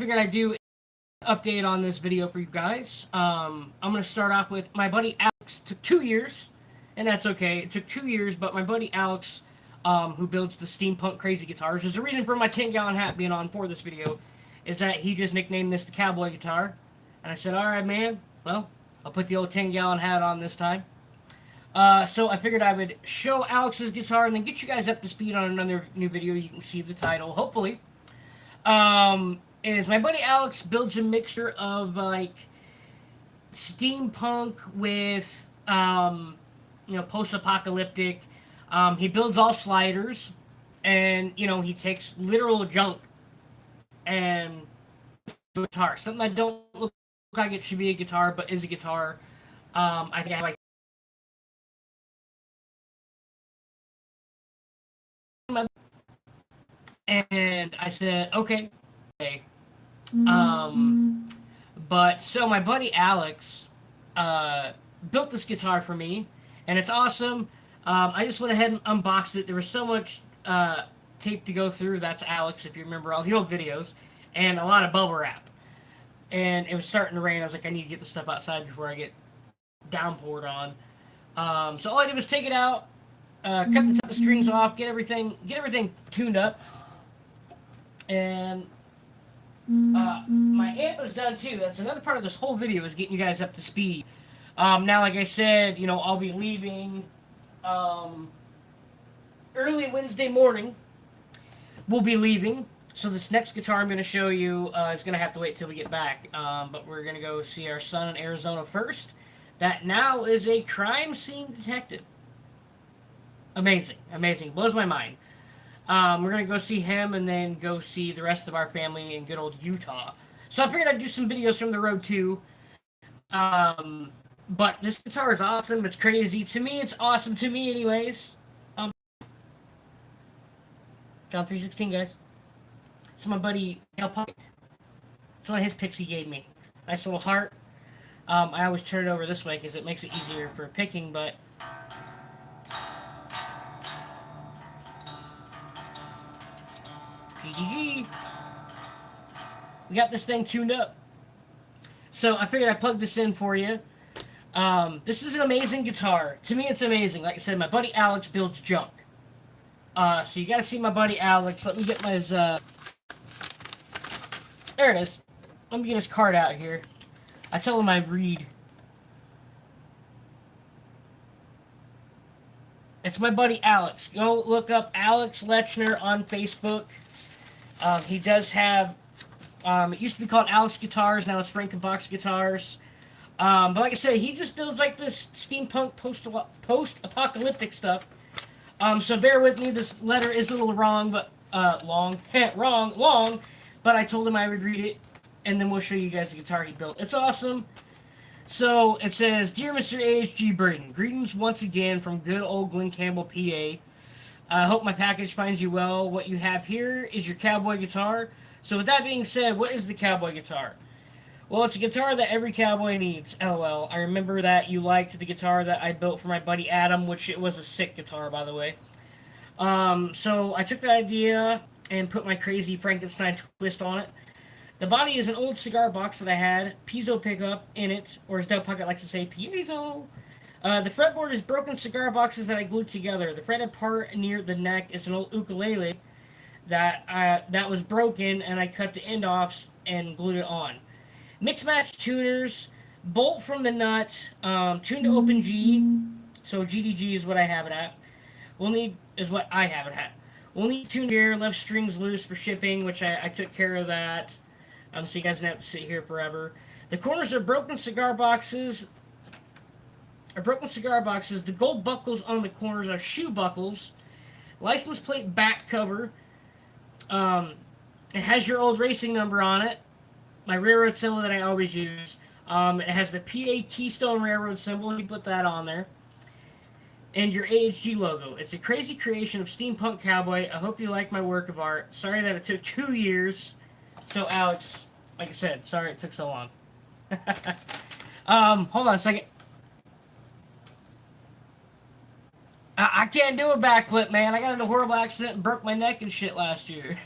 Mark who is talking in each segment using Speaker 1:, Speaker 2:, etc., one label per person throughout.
Speaker 1: figured I'd do an update on this video for you guys. I'm going to start off with my buddy Alex. It took 2 years, and that's okay. It took 2 years, but my buddy Alex, who builds the steampunk crazy guitars, there's a reason for my 10-gallon hat being on for this video, is that he just nicknamed this the Cowboy guitar. And I said, alright, man, well, I'll put the old 10-gallon hat on this time. So I figured I would show Alex's guitar and then get you guys up to speed on another new video. You can see the title, hopefully. Is my buddy Alex builds a mixture of, like, steampunk with, post-apocalyptic. He builds all sliders, and, he takes literal junk and guitar. Something that don't look like it should be a guitar, but is a guitar. I think I have, like, and I said, okay. But so my buddy Alex built this guitar for me, and it's awesome. I just went ahead and unboxed it. There was so much tape to go through. That's Alex, if you remember all the old videos, and a lot of bubble wrap. And it was starting to rain. I was like, I need to get the stuff outside before I get downpoured on. So all I did was take it out, cut the top of the strings off, get everything tuned up, and my amp was done too. That's another part of this whole video, is getting you guys up to speed. Now, like I said, I'll be leaving early Wednesday morning. We'll be leaving. So this next guitar I'm going to show you is going to have to wait till we get back. But we're going to go see our son in Arizona first. That now is a crime scene detective. Amazing. Amazing. Blows my mind. We're going to go see him and then go see the rest of our family in good old Utah. So I figured I'd do some videos from the road too. But this guitar is awesome. It's crazy. To me, it's awesome. To me, anyways. John 3:16, guys. It's my buddy Dale Puckett. It's one of his picks he gave me. Nice little heart. I always turn it over this way because it makes it easier for picking, but GGG. We got this thing tuned up. So I figured I'd plug this in for you. This is an amazing guitar. To me, it's amazing. Like I said, my buddy Alex builds junk. So you gotta see my buddy Alex. Let me get my, there it is. Let me get his card out here. I tell him I read. It's my buddy Alex. Go look up Alex Lechner on Facebook. He does have, it used to be called Alex Guitars, now it's Frankenbox Guitars. But like I said, he just builds like this steampunk post-apocalyptic stuff. So bear with me, this letter is a little wrong, but, long, but I told him I would read it, and then we'll show you guys the guitar he built. It's awesome. So, it says, Dear Mr. A.H.G. Braden, greetings once again from good old Glen Campbell, PA. I hope my package finds you well. What you have here is your Cowboy guitar. So, with that being said, what is the Cowboy guitar? Well, it's a guitar that every cowboy needs, LOL. I remember that you liked the guitar that I built for my buddy Adam, which it was a sick guitar, by the way. So, I took that idea and put my crazy Frankenstein twist on it. The body is an old cigar box that I had, piezo pickup in it, or as Dale Puckett likes to say, piezo. The fretboard is broken cigar boxes that I glued together. The fretted part near the neck is an old ukulele that was broken, and I cut the end off and glued it on. Mix match tuners, bolt from the nut, tuned to open G, so GDG is what I have it at. What I have it at. We'll need tuned here, left strings loose for shipping, which I took care of that. So you guys don't have to sit here forever. The corners are broken cigar boxes. The gold buckles on the corners are shoe buckles. License plate back cover. It has your old racing number on it. My railroad symbol that I always use. It has the PA Keystone Railroad symbol. You put that on there. And your AHG logo. It's a crazy creation of steampunk cowboy. I hope you like my work of art. Sorry that it took 2 years. So, Alex, like I said, sorry it took so long. Hold on a second. I can't do a backflip, man. I got in a horrible accident and broke my neck and shit last year.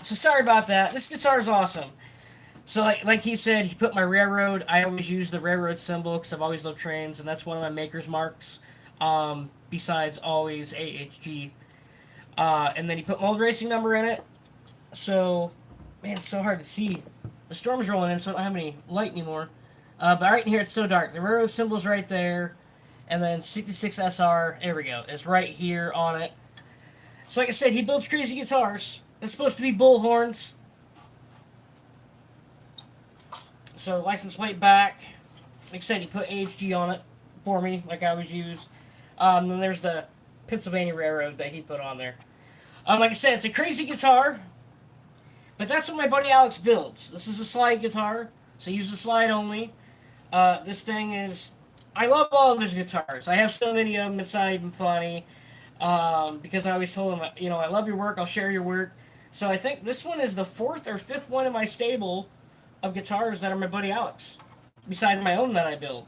Speaker 1: So sorry about that. This guitar is awesome. So like he said, he put my railroad. I always use the railroad symbol because I've always loved trains, and that's one of my maker's marks. Besides always AHG. And then he put my old racing number in it. So, man, it's so hard to see. The storm's rolling in, so I don't have any light anymore. But right in here, it's so dark. The railroad symbol's right there. And then 66 SR, there we go. It's right here on it. So like I said, he builds crazy guitars. It's supposed to be bull horns. So license plate back. Like I said, he put AHG on it for me, like I always use. Then there's the Pennsylvania Railroad that he put on there. Like I said, it's a crazy guitar. But that's what my buddy Alex builds. This is a slide guitar, so use the slide only. This thing is... I love all of his guitars. I have so many of them, it's not even funny. Because I always told him, I love your work, I'll share your work. So I think this one is the 4th or 5th one in my stable of guitars that are my buddy Alex. Besides my own that I build.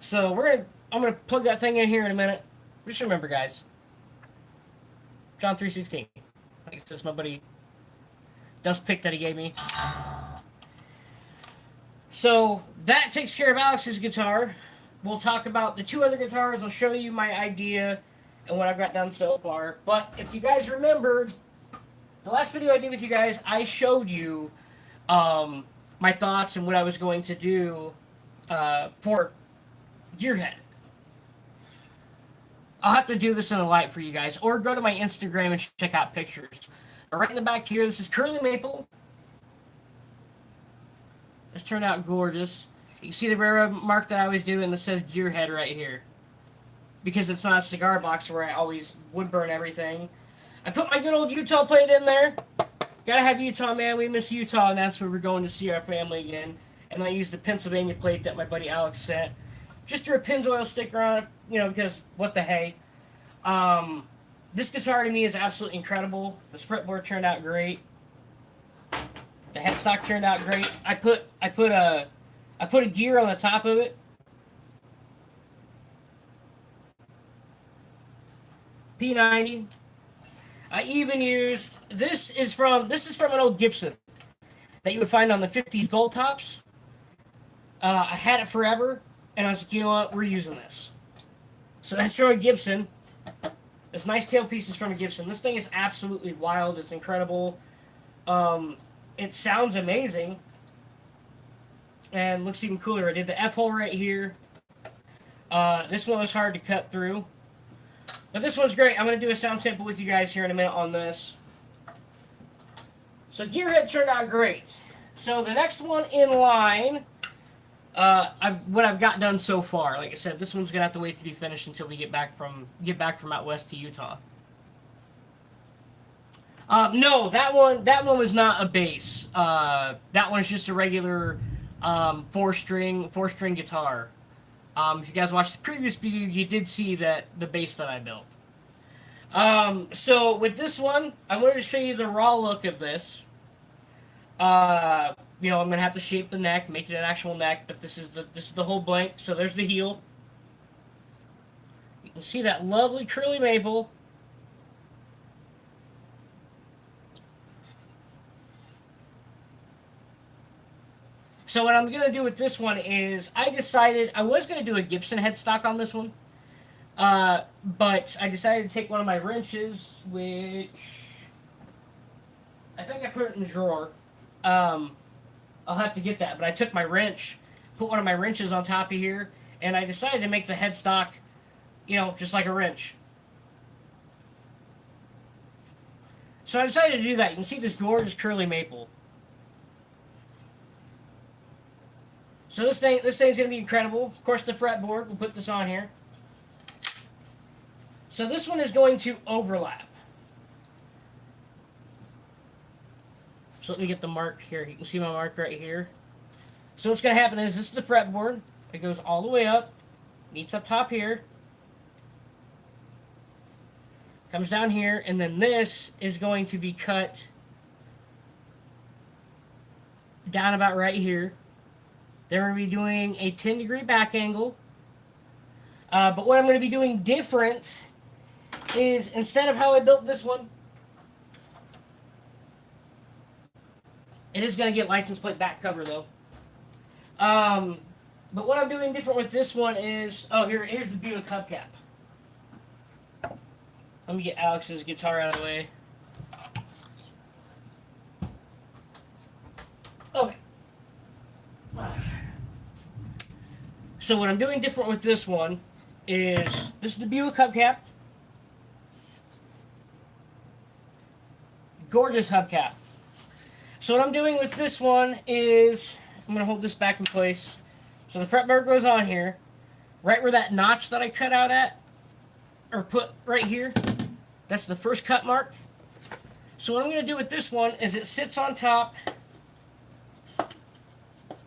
Speaker 1: So I'm gonna plug that thing in here in a minute. Just remember, guys. John 3:16. I think it's just my buddy dust pick that he gave me. So that takes care of Alex's guitar. We'll talk about the 2 other guitars. I'll show you my idea and what I've got done so far. But if you guys remembered, the last video I did with you guys, I showed you my thoughts and what I was going to do for Gearhead. I'll have to do this in the light for you guys, or go to my Instagram and check out pictures. But right in the back here, this is Curly Maple. This turned out gorgeous. You can see the railroad mark that I always do, and this says Gearhead right here. Because it's not a cigar box where I always wood burn everything. I put my good old Utah plate in there. Gotta have Utah, man. We miss Utah, and that's where we're going to see our family again. And I used the Pennsylvania plate that my buddy Alex sent. Just threw a Pennzoil sticker on it, because what the hey. This guitar to me is absolutely incredible. The fretboard turned out great. The headstock turned out great. I put a gear on the top of it. P90. I even used this is from an old Gibson that you would find on the 50s gold tops. I had it forever, and I was like, you know what, we're using this. So that's from a Gibson. This nice tailpiece is from a Gibson. This thing is absolutely wild. It's incredible. It sounds amazing. And looks even cooler. I did the F-hole right here. This one was hard to cut through. But this one's great. I'm going to do a sound sample with you guys here in a minute on this. So Gearhead turned out great. So the next one in line, what I've got done so far. Like I said, this one's going to have to wait to be finished until we get back from out west to Utah. No, that one was not a bass. That one's just a regular 4-string guitar. If you guys watched the previous video, you did see the bass that I built. So with this one, I wanted to show you the raw look of this. I'm gonna have to shape the neck, make it an actual neck, but this is the whole blank. So there's the heel. You can see that lovely curly maple. So what I'm going to do with this one is, I decided, I was going to do a Gibson headstock on this one, but I decided to take one of my wrenches, which, I think I put it in the drawer. I'll have to get that, but I took my wrench, put one of my wrenches on top of here, and I decided to make the headstock, just like a wrench. So I decided to do that. You can see this gorgeous curly maple. So this thing's going to be incredible. Of course, the fretboard, we'll put this on here. So this one is going to overlap. So let me get the mark here. You can see my mark right here. So what's going to happen is, this is the fretboard. It goes all the way up, meets up top here, comes down here, and then this is going to be cut down about right here. Then we're going to be doing a 10-degree back angle. But what I'm going to be doing different is, instead of how I built this one, It is going to get license plate back cover though. But what I'm doing different with this one is, oh, here's the Buick hubcap. Let me get Alex's guitar out of the way. Okay. So what I'm doing different with this one is, this is the Buick hubcap. Gorgeous hubcap. So what I'm doing with this one is, I'm going to hold this back in place. So the prep bar goes on here, right where that notch that I cut out at, or put right here, that's the first cut mark. So what I'm going to do with this one is it sits on top,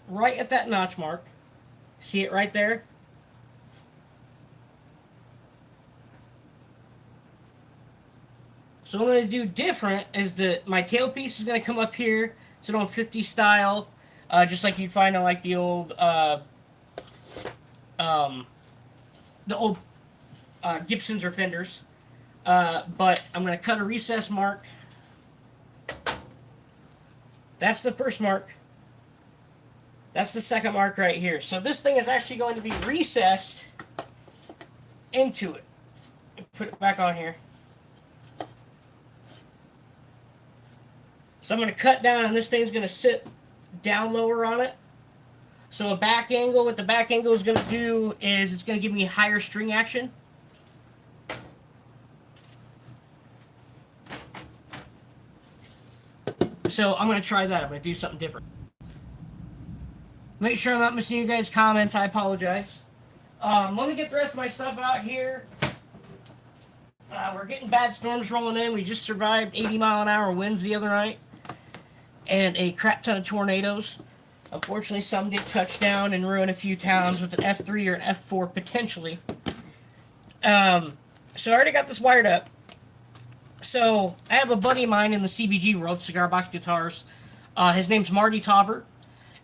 Speaker 1: right at that notch mark. See it right there? So what I'm going to do different is that my tailpiece is going to come up here. It's an old 50 style, just like you'd find on like the old, Gibsons or Fenders. But I'm going to cut a recess mark. That's the first mark. That's the second mark right here. So this thing is actually going to be recessed into it. Put it back on here. So I'm going to cut down, and this thing's going to sit down lower on it. So a back angle, what the back angle is going to do is it's going to give me higher string action. So I'm going to try that. I'm going to do something different. Make sure I'm not missing you guys' comments. I apologize. Let me get the rest of my stuff out here. We're getting bad storms rolling in. We just survived 80-mile-an-hour winds the other night. And a crap ton of tornadoes. Unfortunately, some did touch down and ruin a few towns with an F3 or an F4 potentially. So I already got this wired up. So I have a buddy of mine in the CBG world, cigar box guitars. His name's Marty Tauber.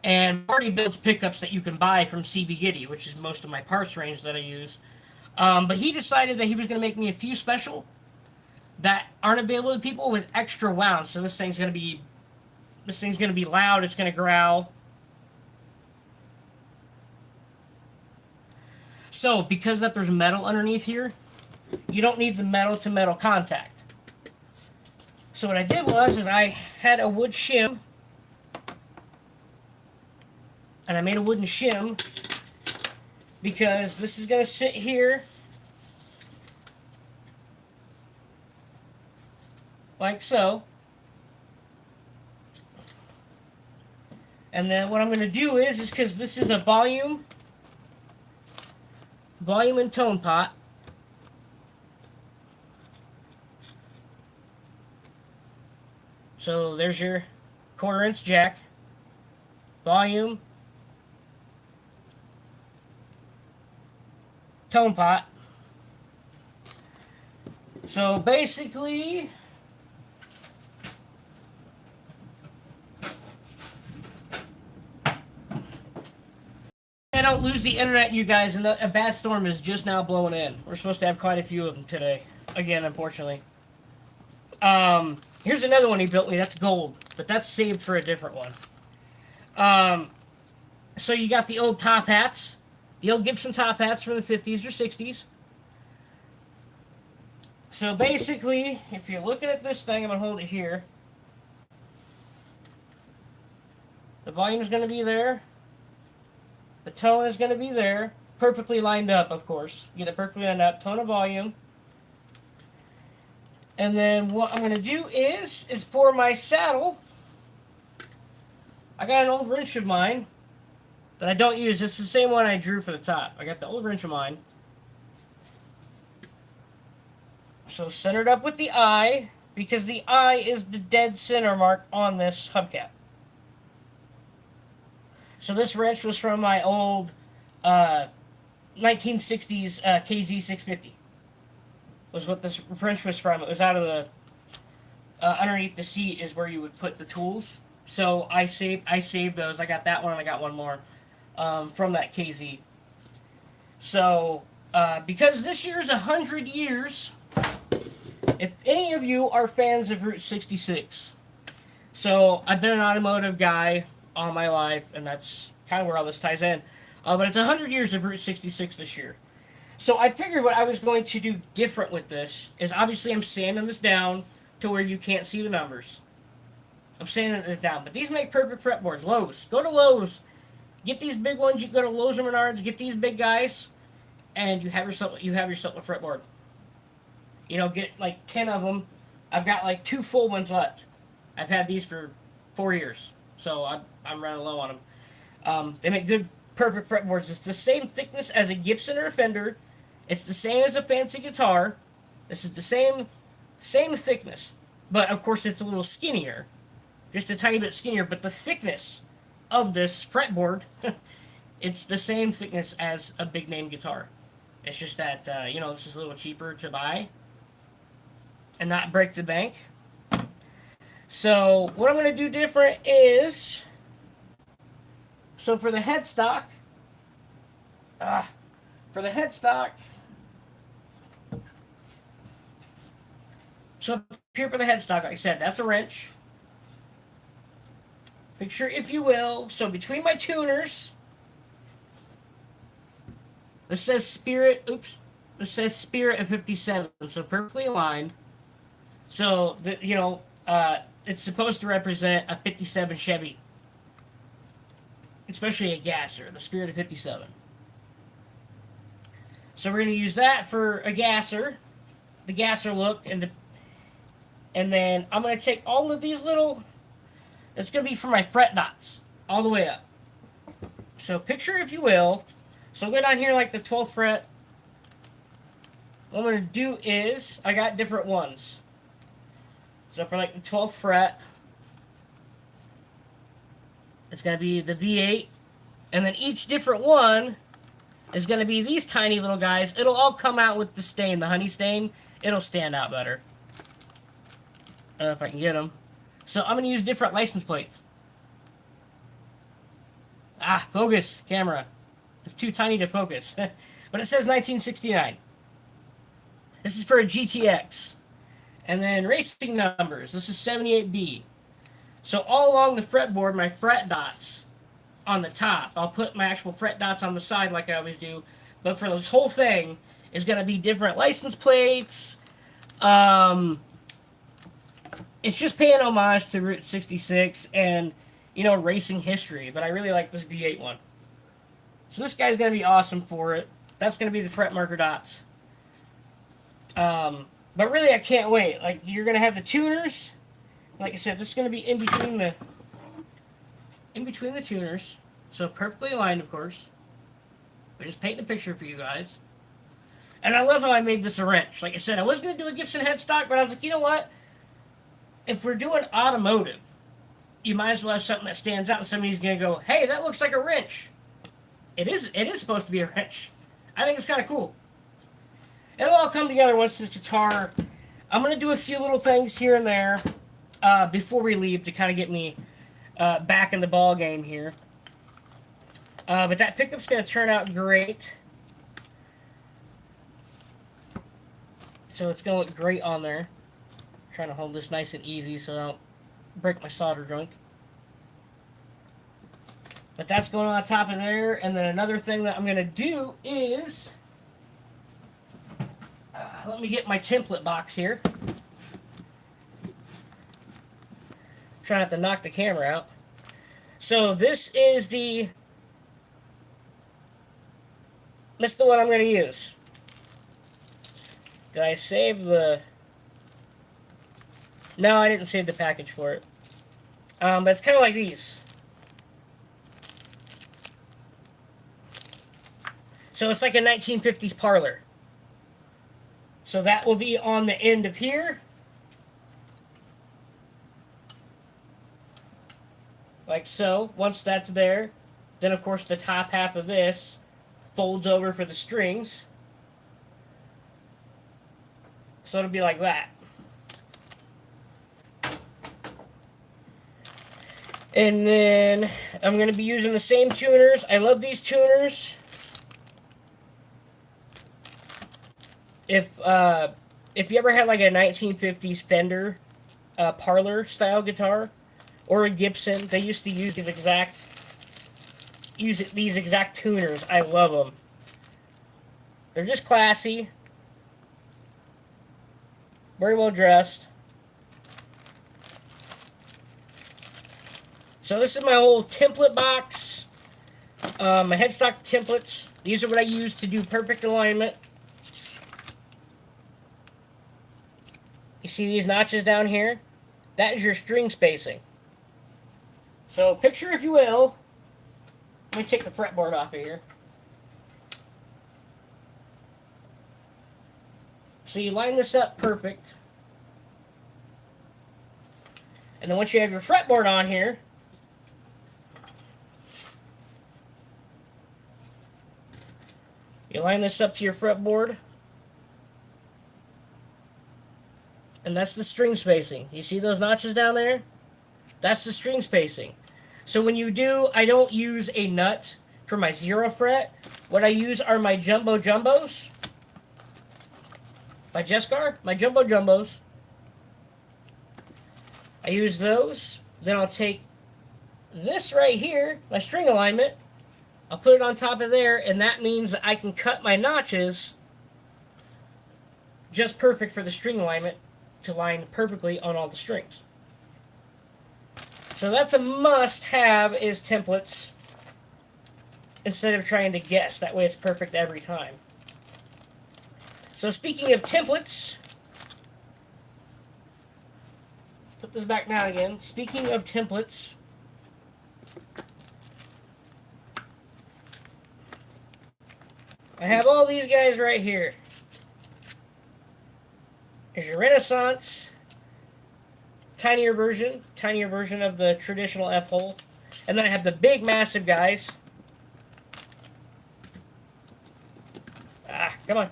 Speaker 1: And Marty builds pickups that you can buy from CB Giddy, which is most of my parts range that I use. But he decided that he was going to make me a few special that aren't available to people with extra wounds. So this thing's going to be loud. It's going to growl. So because that there's metal underneath here, you don't need the metal to metal contact. So what I did was I had a wood shim. And I made a wooden shim because this is going to sit here like so. And then what I'm going to do is because this is a volume and tone pot. So there's your 1/4-inch jack, volume, tone pot. So basically, I don't lose the internet, you guys, and a bad storm is just now blowing in. We're supposed to have quite a few of them today. Again, unfortunately. Here's another one he built me. That's gold, but that's saved for a different one. So you got the old top hats. The old Gibson top hats from the 50s or 60s. So basically, if you're looking at this thing, I'm going to hold it here. The volume is going to be there. The tone is going to be there. Perfectly lined up, of course. Get it perfectly lined up. Tone of volume. And then what I'm going to do is for my saddle, I got an old wrench of mine that I don't use. It's the same one I drew for the top. I got the old wrench of mine. So centered up with the eye, because the eye is the dead center mark on this hubcap. So this wrench was from my old 1960s KZ650. Was what this wrench was from. It was out of the underneath the seat is where you would put the tools. So I saved those. I got that one and I got one more from that KZ. So because this year is 100 years, if any of you are fans of Route 66, So I've been an automotive guy all my life, and that's kind of where all this ties in. But it's 100 years of Route 66 this year. So I figured what I was going to do different with this is obviously I'm sanding this down to where you can't see the numbers. I'm sanding it down. But these make perfect fretboards. Lowe's. Go to Lowe's. Get these big ones. You go to Lowe's or Menards. Get these big guys, and you have yourself a fretboard. Get like 10 of them. I've got like 2 full ones left. I've had these for 4 years, so I'm running low on them. They make good, perfect fretboards. It's the same thickness as a Gibson or a Fender. It's the same as a fancy guitar. This is the same thickness, but of course it's a little skinnier, just a tiny bit skinnier. But the thickness of this fretboard, it's the same thickness as a big name guitar. It's just that this is a little cheaper to buy and not break the bank. So what I'm going to do different is, so for the headstock, for the headstock, so up here for the headstock, like I said, that's a wrench. Picture, if you will, so between my tuners, this says Spirit, this says Spirit of 57, so perfectly aligned. So, it's supposed to represent a 57 Chevy, especially a gasser, the Spirit of 57. So we're going to use that for a gasser, the gasser look, and then I'm going to take all of these little, it's going to be for my fret dots, all the way up. So picture, if you will, so I'll go down here like the 12th fret. What I'm going to do is, I got different ones. So for like the 12th fret, it's going to be the V8. And then each different one is going to be these tiny little guys. It'll all come out with the stain, the honey stain. It'll stand out better. I don't know if I can get them. So I'm going to use different license plates. Focus, camera. It's too tiny to focus. But it says 1969. This is for a GTX. And then racing numbers. This is 78B. So all along the fretboard, my fret dots on the top. I'll put my actual fret dots on the side like I always do. But for this whole thing is going to be different license plates. It's just paying homage to Route 66 and, racing history. But I really like this V8 one. So this guy's going to be awesome for it. That's going to be the fret marker dots. But really, I can't wait. Like, you're going to have the tuners. Like I said, this is going to be in between the tuners. So perfectly aligned, of course. We're just painting a picture for you guys. And I love how I made this a wrench. Like I said, I was going to do a Gibson headstock, but I was like, you know what? If we're doing automotive, you might as well have something that stands out and somebody's going to go, hey, that looks like a wrench. It is supposed to be a wrench. I think it's kind of cool. It'll all come together once this guitar. I'm going to do a few little things here and there before we leave to kind of get me back in the ball game here. But that pickup's going to turn out great. So it's going to look great on there. I'm trying to hold this nice and easy so I don't break my solder joint. But that's going on top of there. And then another thing that I'm going to do is, let me get my template box here. Try not to knock the camera out. So this is the one I'm going to use. Did I save the... No, I didn't save the package for it. But it's kind of like these. So it's like a 1950s parlor. So that will be on the end of here. Like so. Once that's there, then of course the top half of this folds over for the strings. So it'll be like that. And then I'm going to be using the same tuners. I love these tuners. If you ever had like a 1950s Fender parlor style guitar, or a Gibson. They used to use these exact tuners. I love them. They're just classy, very well dressed. So this is my whole template box. My headstock templates. These are what I use to do perfect alignment. You see these notches down here? That is your string spacing. So picture, if you will, let me take the fretboard off of here. So you line this up perfect. And then once you have your fretboard on here, you line this up to your fretboard. And that's the string spacing. You see those notches down there? That's the string spacing. So when you do, I don't use a nut for my 0 fret. What I use are my jumbo jumbos. My Jescar, my jumbo jumbos. I use those. Then I'll take this right here, my string alignment. I'll put it on top of there, and that means I can cut my notches just perfect for the string alignment to line perfectly on all the strings. So that's a must-have, is templates, instead of trying to guess. That way it's perfect every time. So speaking of templates, put this back down again. Speaking of templates, I have all these guys right here. There's your Renaissance, tinier version of the traditional F-hole. And then I have the big, massive guys. Come on.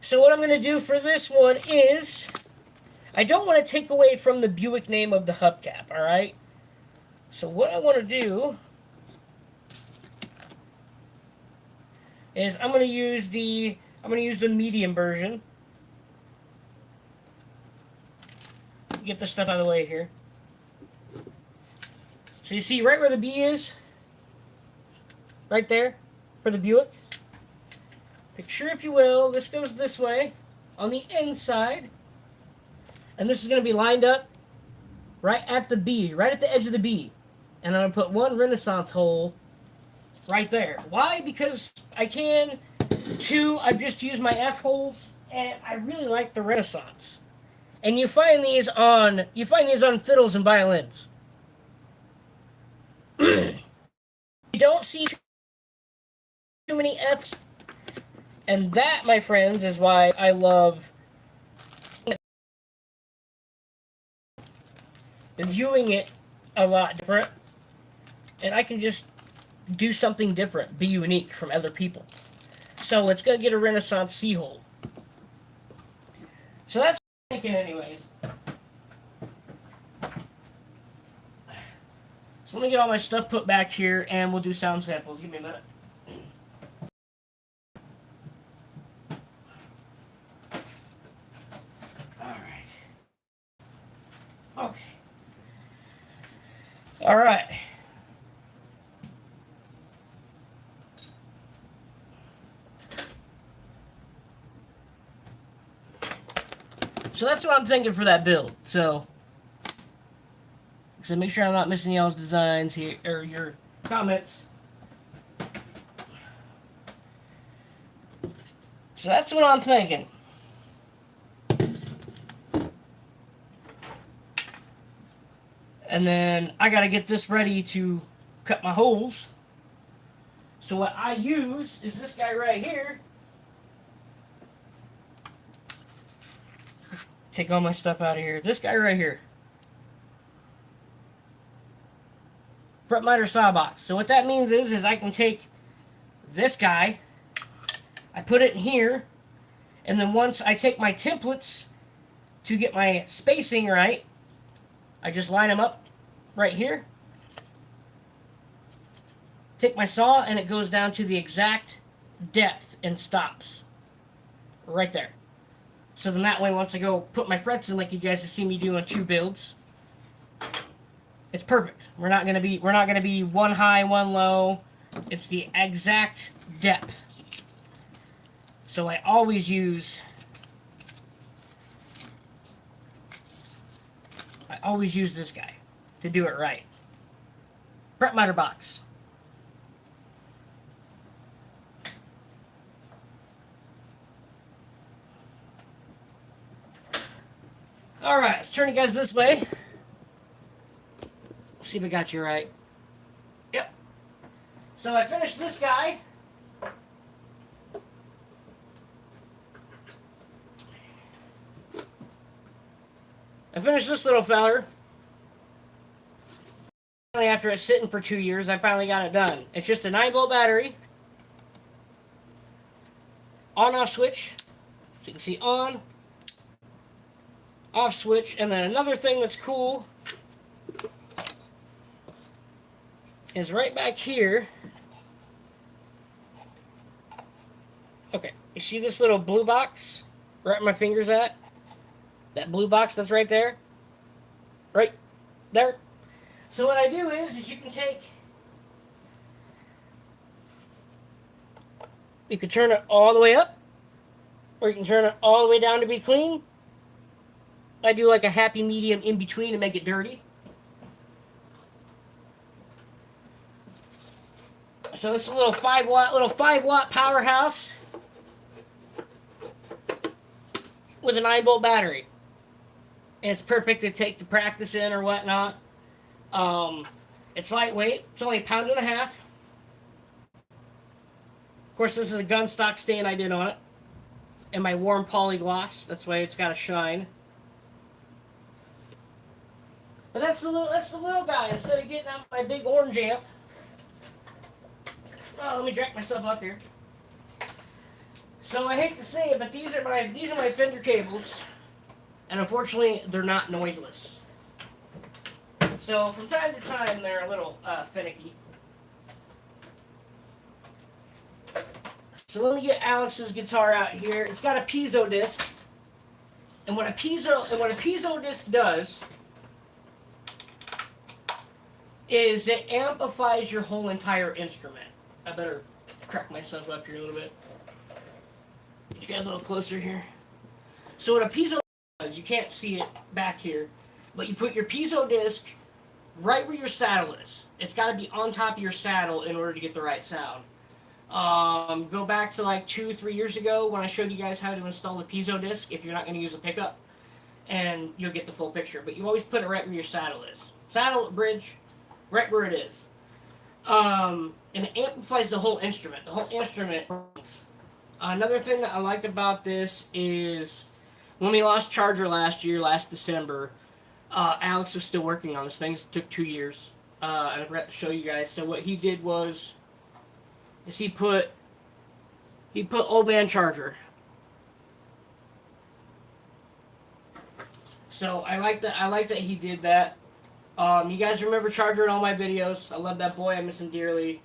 Speaker 1: So what I'm going to do for this one is, I don't want to take away from the Buick name of the hubcap, alright? So what I want to do is I'm going to use the medium version. Get this stuff out of the way here. So you see right where the B is? Right there for the Buick. Picture, if you will, this goes this way on the inside. And this is going to be lined up right at the B, right at the edge of the B. And I'm going to put one Renaissance hole right there. Why? Because I can. 2, I've just used my F holes, and I really like the Renaissance. And you find these on fiddles and violins. You don't see too many F's. And that, my friends, is why I love viewing it a lot different. And I can just do something different, be unique from other people. So it's going to get a Renaissance C-hole. So that's what I'm thinking anyways. So let me get all my stuff put back here and we'll do sound samples. Give me a minute. Alright. Okay. Alright. So that's what I'm thinking for that build. So make sure I'm not missing y'all's designs here, or your comments. So that's what I'm thinking. And then I gotta get this ready to cut my holes. So what I use is this guy right here. Take all my stuff out of here. This guy right here. Fret miter saw box. So what that means is I can take this guy, I put it in here, and then once I take my templates to get my spacing right, I just line them up right here. Take my saw and it goes down to the exact depth and stops. Right there. So then that way, once I go put my frets in, like you guys have seen me doing 2 builds, it's perfect. We're not gonna be one high, one low. It's the exact depth. So I always use this guy to do it right. Fret miter box. Alright, let's turn you guys this way. See if I got you right. Yep. So I finished this guy. I finished this little feller. After it's sitting for 2 years, I finally got it done. It's just a 9-volt battery. On-off switch. So you can see on. Off switch. And then another thing that's cool is right back here. Okay, you see this little blue box right where my finger's at? That blue box that's right there? Right there. So what I do is you can take, you can turn it all the way up, or you can turn it all the way down to be clean. I do like a happy medium in between to make it dirty. So this is a little 5 watt powerhouse with a 9-volt battery. And it's perfect to take to practice in or whatnot. It's lightweight. It's only 1.5 pounds. Of course, this is a gun stock stain I did on it. And my warm poly gloss. That's why it's got a shine. But that's the little guy. Instead of getting out my big orange amp. Oh, let me drag myself up here. So I hate to say it, but these are my Fender cables. And unfortunately, they're not noiseless. So from time to time, they're a little finicky. So let me get Alex's guitar out here. It's got a piezo disc, and what a piezo disc does is it amplifies your whole entire instrument. I better crack myself up here a little bit. Get you guys a little closer here. So what a piezo does, you can't see it back here, but you put your piezo disc right where your saddle is. It's got to be on top of your saddle in order to get the right sound. Go back to like 2-3 years ago when I showed you guys how to install the piezo disc if you're not going to use a pickup, and you'll get the full picture. But you always put it right where your saddle is. Saddle, bridge, right where it is. And it amplifies the whole instrument. The whole instrument. Another thing that I like about this is when we lost Charger last December, Alex was still working on this thing. It took 2 years. And I forgot to show you guys. So what he did was he put old man Charger. So I like that he did that. You guys remember Charger in all my videos. I love that boy. I miss him dearly.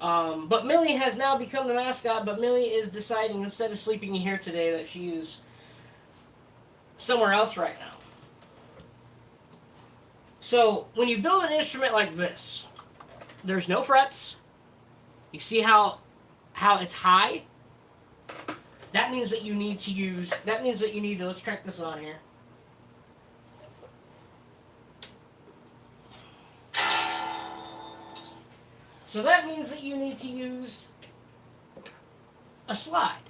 Speaker 1: But Millie has now become the mascot, but Millie is deciding, instead of sleeping here today, that she is somewhere else right now. So, when you build an instrument like this, there's no frets. You see how it's high? That means that you need to, let's crank this on here. So that means that you need to use a slide.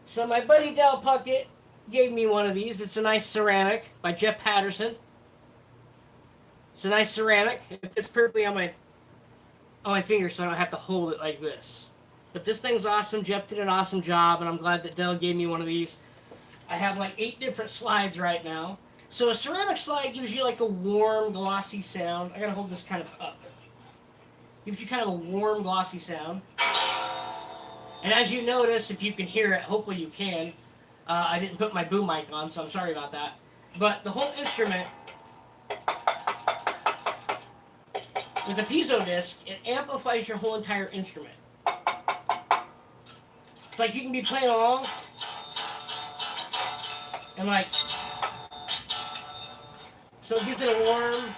Speaker 1: So my buddy Del Puckett gave me one of these. It's a nice ceramic by Jeff Patterson. It's a nice ceramic. It fits perfectly on my finger, so I don't have to hold it like this. But this thing's awesome. Jeff did an awesome job, and I'm glad that Del gave me one of these. I have like 8 different slides right now. So a ceramic slide gives you like a warm, glossy sound. I gotta hold this kind of up. Gives you kind of a warm, glossy sound. And as you notice, if you can hear it, hopefully you can. I didn't put my boom mic on, so I'm sorry about that. But the whole instrument, with a piezo disc, it amplifies your whole entire instrument. It's like you can be playing along, And like, so it gives it a warm.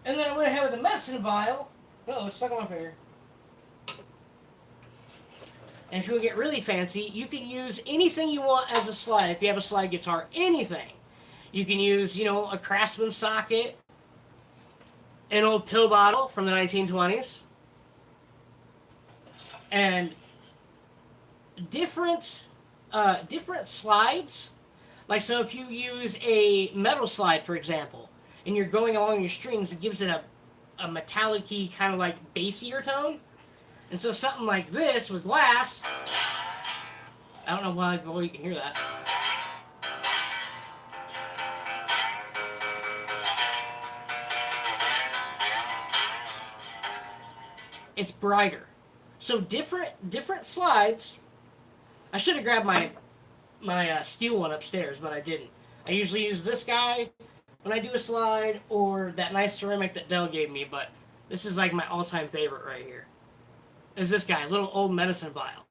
Speaker 1: And then I went ahead with a medicine vial. Uh-oh, it's stuck on my finger. And if you want to get really fancy, you can use anything you want as a slide. If you have a slide guitar, anything. You can use, you know, a Craftsman socket, an old pill bottle from the 1920s, and different slides. Like, so if you use a metal slide, for example, and you're going along your strings, it gives it a metallic-y, kind of like bassier tone. And so something like this with glass, I don't know why you can hear that. It's brighter. So different slides. I should have grabbed my steel one upstairs, but I didn't. I usually use this guy when I do a slide, or that nice ceramic that Dell gave me, but this is like my all-time favorite right here. Is this guy, little old medicine vial.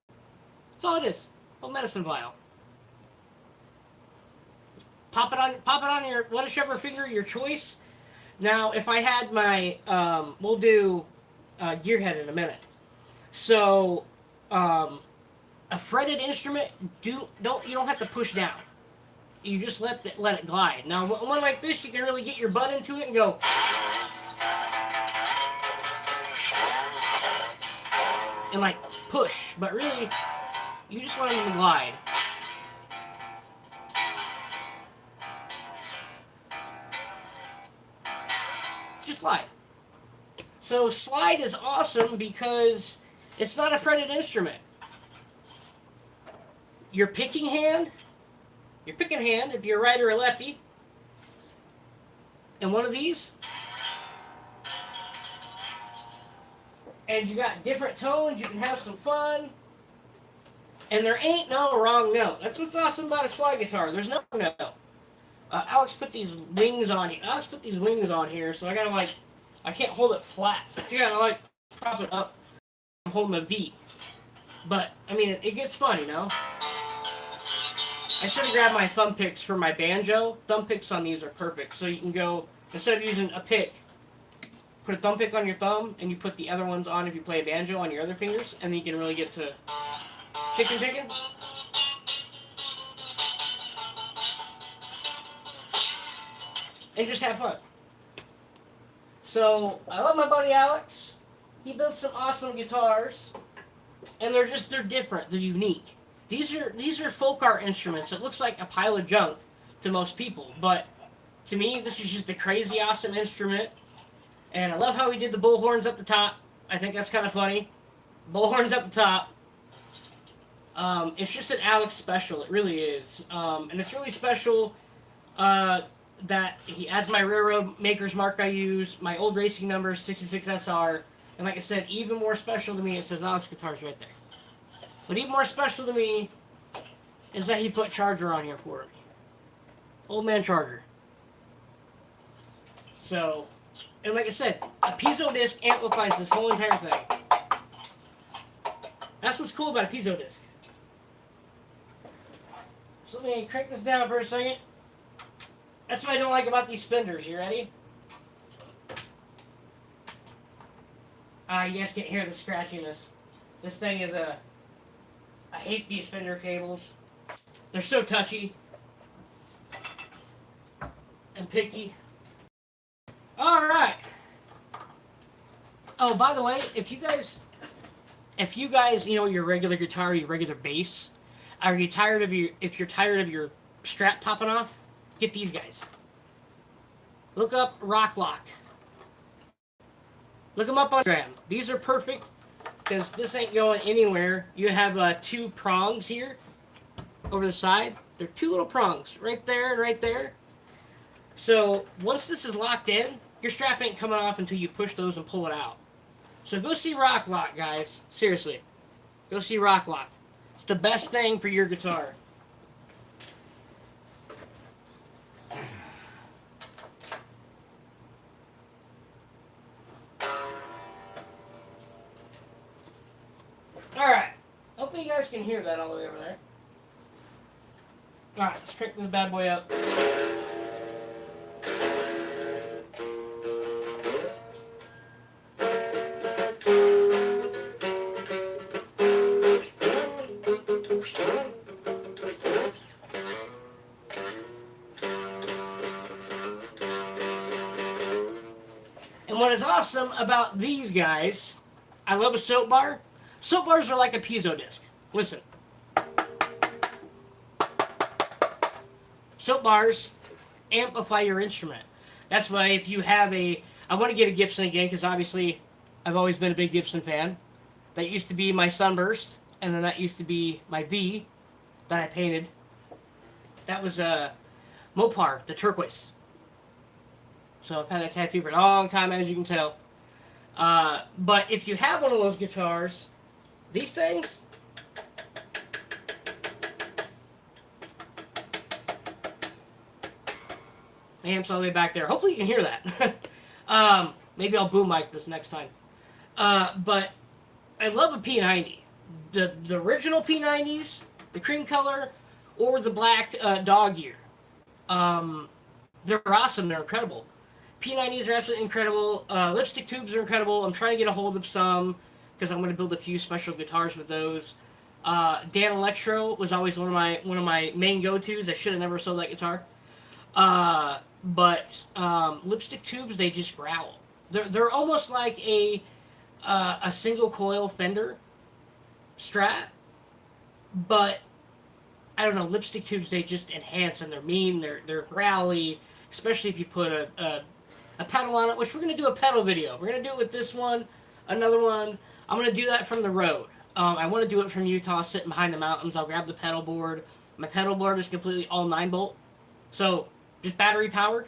Speaker 1: That's all it is. Old medicine vial. Pop it on your whichever finger your choice. Now, if I had my, we'll do gearhead in a minute. So, a fretted instrument, you don't have to push down. You just let it glide. Now, one like this, you can really get your butt into it and go. And like push, but really, you just want them to glide. Just glide. So slide is awesome because it's not a fretted instrument. Your picking hand, if you're a right or a lefty, and one of these, and you got different tones, you can have some fun, and there ain't no wrong note. That's what's awesome about a slide guitar. There's no note. Alex put these wings on here, so I gotta like, I can't hold it flat. You gotta like prop it up. I'm holding a V, but I mean it gets fun, you know. I should have grabbed my thumb picks for my banjo. Thumb picks on these are perfect, so you can go instead of using a pick. Put a thumb pick on your thumb, and you put the other ones on if you play a banjo on your other fingers, and then you can really get to chicken picking. And just have fun. So, I love my buddy Alex. He built some awesome guitars, and they're different, they're unique. These are folk art instruments. It looks like a pile of junk to most people, but to me, this is just a crazy awesome instrument. And I love how he did the bullhorns up the top. I think that's kind of funny. Bullhorns up the top. It's just an Alex special. It really is. And it's really special that he adds my railroad maker's mark I use, my old racing number, 66SR. And like I said, even more special to me, it says Alex Guitars right there. But even more special to me is that he put Charger on here for me. Old man Charger. So... And like I said, a piezo disc amplifies this whole entire thing. That's what's cool about a piezo disc. So let me crank this down for a second. That's what I don't like about these spinders. You ready? You guys can't hear the scratchiness. This thing is a... I hate these fender cables. They're so touchy. And picky. Alright. Oh, by the way, if you guys, you know, your regular guitar, your regular bass, if you're tired of your strap popping off, get these guys. Look up Rock Lock. Look them up on Instagram. These are perfect because this ain't going anywhere. You have 2 prongs here over the side. They're 2 little prongs right there and right there. So once this is locked in, your strap ain't coming off until you push those and pull it out. So go see Rock Lock, guys. Seriously. Go see Rock Lock. It's the best thing for your guitar. guys can hear that all the way over there. Alright, let's crank this bad boy up. And what is awesome about these guys, I love a soap bar. Soap bars are like a piezo disc. Listen. Soap bars amplify your instrument. That's why if you have I want to get a Gibson again because obviously I've always been a big Gibson fan. That used to be my Sunburst, and then that used to be my V that I painted. That was Mopar, the turquoise. So I've had that tattoo for a long time, as you can tell. But if you have one of those guitars, these things, the amp's all the way back there. Hopefully you can hear that. Maybe I'll boom mic this next time. But I love a P90. The original P90s, the cream color, or the black dog ear. They're awesome. They're incredible. P90s are absolutely incredible. Lipstick tubes are incredible. I'm trying to get a hold of some because I'm going to build a few special guitars with those. Dan Electro was always one of my main go-tos. I should have never sold that guitar. But lipstick tubes, they just growl. They're almost like a single coil Fender Strat, but I don't know. Lipstick tubes, they just enhance, and they're mean. They're growly, especially if you put a pedal on it, which we're going to do a pedal video. We're going to do it with this one, another one. I'm going to do that from the road. I want to do it from Utah, sitting behind the mountains. I'll grab the pedal board. My pedal board is completely all 9-volt, so just battery powered.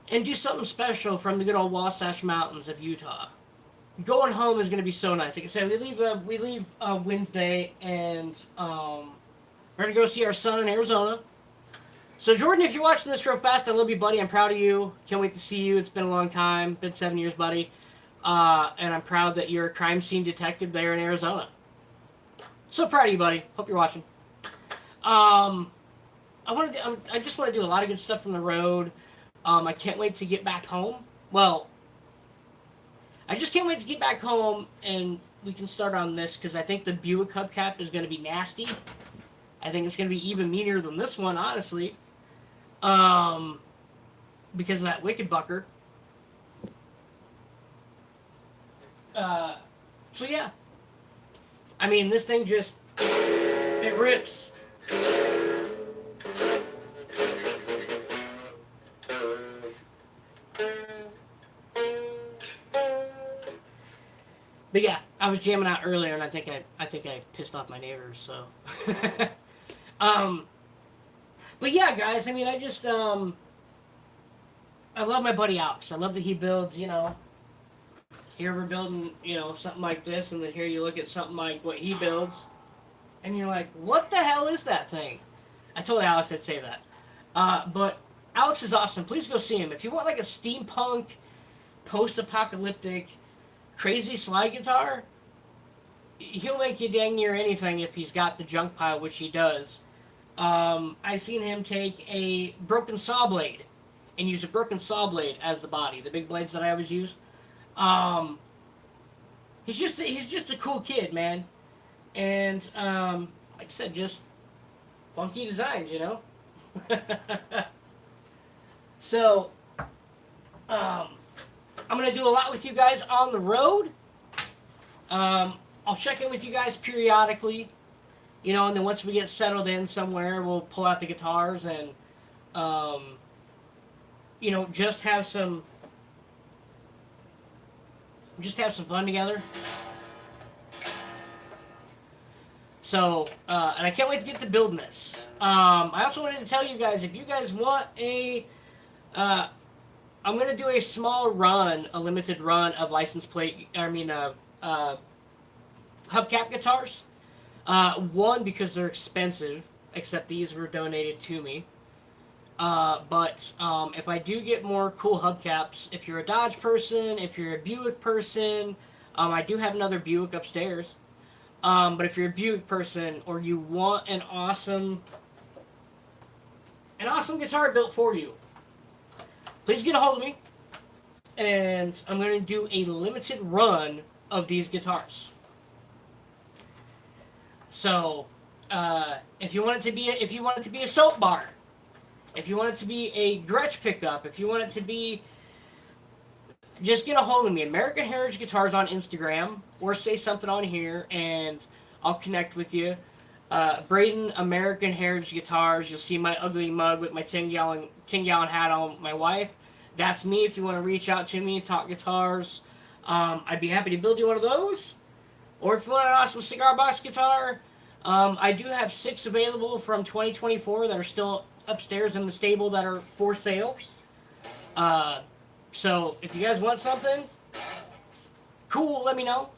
Speaker 1: And do something special from the good old Wasatch Mountains of Utah. Going home is going to be so nice. Like I said, we leave Wednesday, and we're going to go see our son in Arizona. So, Jordan, if you're watching this real fast, I love you, buddy. I'm proud of you. Can't wait to see you. It's been a long time. Been 7 years, buddy. And I'm proud that you're a crime scene detective there in Arizona. So proud of you, buddy. Hope you're watching. I just want to do a lot of good stuff from the road. I can't wait to get back home. Well, I just can't wait to get back home, and we can start on this, because I think the Buick hubcap is going to be nasty. I think it's going to be even meaner than this one, honestly. Because of that Wicked Bucker. So yeah. I mean, this thing just, it rips. But yeah, I was jamming out earlier, and I think I pissed off my neighbors, so. But yeah, guys, I mean, I just, I love my buddy Alex. I love that he builds, here we're building, something like this, and then here you look at something like what he builds, and you're like, what the hell is that thing? I told Alex I'd say that. But Alex is awesome. Please go see him. If you want like a steampunk, post-apocalyptic, crazy slide guitar, he'll make you dang near anything if he's got the junk pile, which he does. I've seen him take a broken saw blade and use a broken saw blade as the body, the big blades that I always use. He's just a cool kid, man. And like I said, just funky designs, So I'm gonna do a lot with you guys on the road. I'll check in with you guys periodically, and then once we get settled in somewhere, we'll pull out the guitars and just have some fun together. So, and I can't wait to get to building this. I also wanted to tell you guys, if you guys want I'm going to do a small run, a limited run of hubcap guitars. One, because they're expensive, except these were donated to me. But if I do get more cool hubcaps, if you're a Dodge person, if you're a Buick person, I do have another Buick upstairs. But if you're a Buick person or you want an awesome guitar built for you, please get a hold of me, and I'm going to do a limited run of these guitars. So, if you want it to be a soap bar, if you want it to be a Gretsch pickup, if you want it to be, just get a hold of me. American Heritage Guitars on Instagram, or say something on here, and I'll connect with you. Braden American Heritage Guitars. You'll see my ugly mug with my 10-gallon hat on my wife. That's me. If you want to reach out to me, talk guitars, I'd be happy to build you one of those. Or if you want an awesome cigar box guitar, I do have 6 available from 2024 that are still upstairs in the stable that are for sale. So if you guys want something, cool, let me know.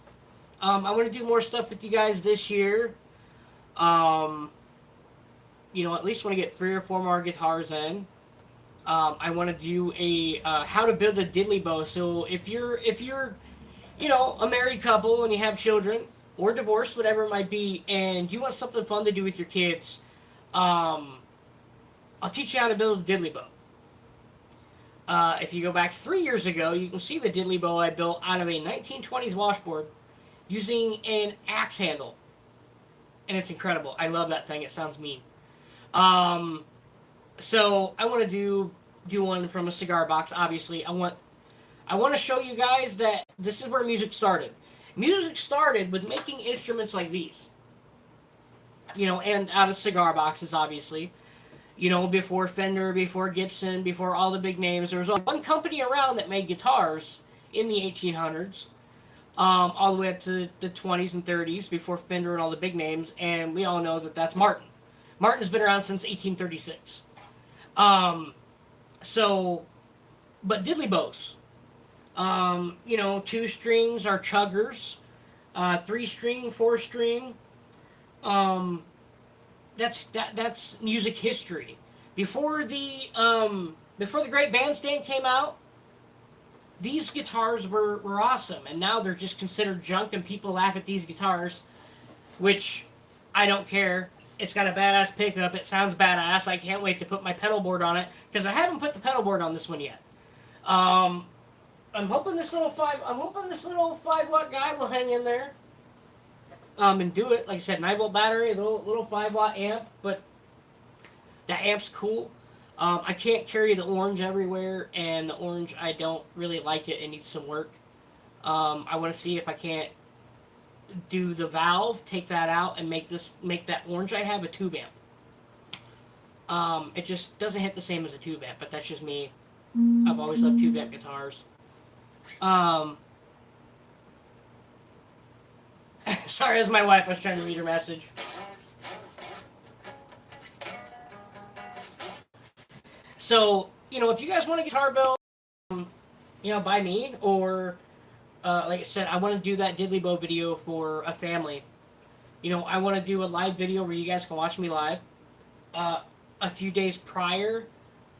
Speaker 1: I want to do more stuff with you guys this year. At least want to get 3 or 4 more guitars in. I want to do a how to build a diddly bow. So if you're a married couple and you have children or divorced, whatever it might be, and you want something fun to do with your kids, I'll teach you how to build a diddly bow. If you go back 3 years ago, you can see the diddly bow I built out of a 1920s washboard using an axe handle. And it's incredible. I love that thing. It sounds mean. So I want to do one from a cigar box, obviously. I want to show you guys that this is where music started. Music started with making instruments like these. And out of cigar boxes, obviously. Before Fender, before Gibson, before all the big names. There was only one company around that made guitars in the 1800s, all the way up to the 20s and 30s, before Fender and all the big names, and we all know that that's Martin. Martin's been around since 1836. But diddly bows. 2 strings are chuggers, 3 string, 4 string. That's music history. Before the Great Bandstand came out, these guitars were awesome, and now they're just considered junk, and people laugh at these guitars, which I don't care. It's got a badass pickup. It sounds badass. I can't wait to put my pedal board on it, because I haven't put the pedal board on this one yet. I'm hoping this little 5-watt guy will hang in there. And do it. Like I said, 9-volt battery, little 5-watt amp, but that amp's cool. I can't carry the orange everywhere, and the orange, I don't really like it. It needs some work. I want to see if I can't do the valve, take that out, and make that orange I have a tube amp. It just doesn't hit the same as a tube amp, but that's just me. I've always loved tube amp guitars. Sorry, that's my wife. I was trying to read her message. So, if you guys want a guitar build, by me, or, like I said, I want to do that diddly bow video for a family. I want to do a live video where you guys can watch me live. A few days prior,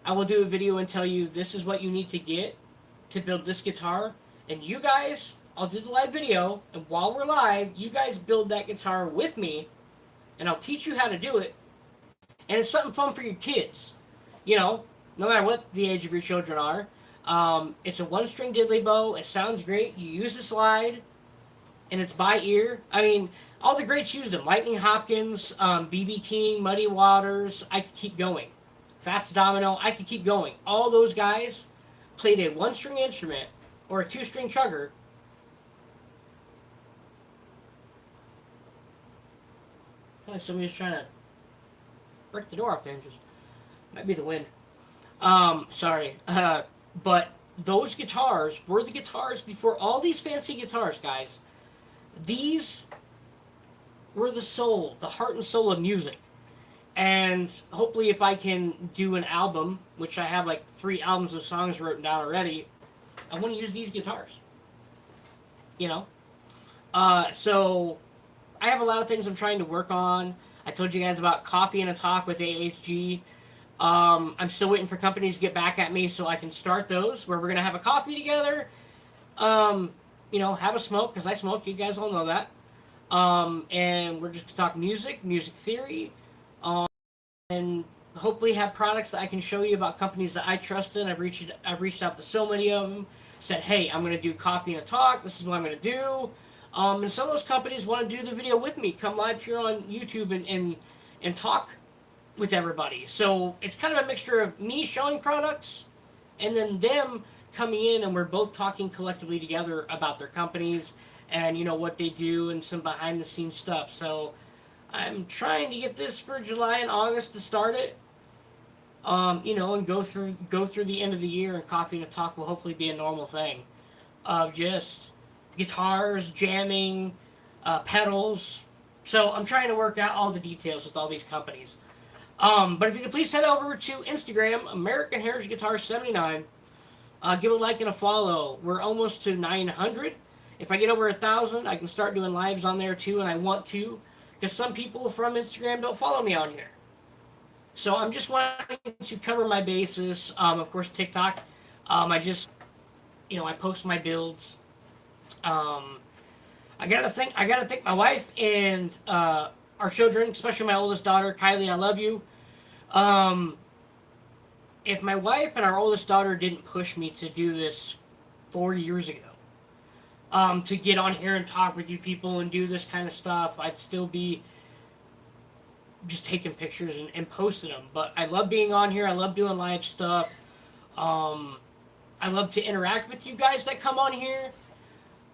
Speaker 1: I will do a video and tell you this is what you need to get to build this guitar. And you guys, I'll do the live video, and while we're live, you guys build that guitar with me, and I'll teach you how to do it. And it's something fun for your kids. No matter what the age of your children are. It's a 1-string diddly bow. It sounds great. You use the slide, and it's by ear. I mean, all the greats used them. Lightning Hopkins, B.B. King, Muddy Waters. I could keep going. Fats Domino. I could keep going. All those guys played a 1-string instrument or a 2-string chugger. Like somebody's trying to break the door up there. Just might be the wind. Sorry. But those guitars were the guitars before all these fancy guitars, guys. These were the soul, the heart and soul of music. And hopefully if I can do an album, which I have like 3 albums of songs written down already, I want to use these guitars. So I have a lot of things I'm trying to work on. I told you guys about Coffee and a Talk with AHG. I'm still waiting for companies to get back at me so I can start those, where we're going to have a coffee together. Have a smoke, because I smoke. You guys all know that. And we're just to talk music, music theory, and hopefully have products that I can show you about companies that I trust in. I've reached out to so many of them, said, hey, I'm going to do copy and a talk. This is what I'm going to do. And some of those companies want to do the video with me, come live here on YouTube and talk with everybody. So it's kind of a mixture of me showing products and then them coming in and we're both talking collectively together about their companies and what they do and some behind the scenes stuff. So I'm trying to get this for July and August to start it. And go through the end of the year, and coffee and a talk will hopefully be a normal thing of just guitars, jamming, pedals. So I'm trying to work out all the details with all these companies. But if you could please head over to Instagram, American Heritage Guitar 79. Give a like and a follow. We're almost to 900. If I get over 1,000, I can start doing lives on there too, and I want to, because some people from Instagram don't follow me on here. So I'm just wanting to cover my bases. Of course, TikTok. I post my builds. I gotta thank my wife and our children, especially my oldest daughter, Kylie. I love you. Um, if my wife and our oldest daughter didn't push me to do this 4 years ago, to get on here and talk with you people and do this kind of stuff, I'd still be just taking pictures and posting them. But I love being on here. I love doing live stuff. I love to interact with you guys that come on here.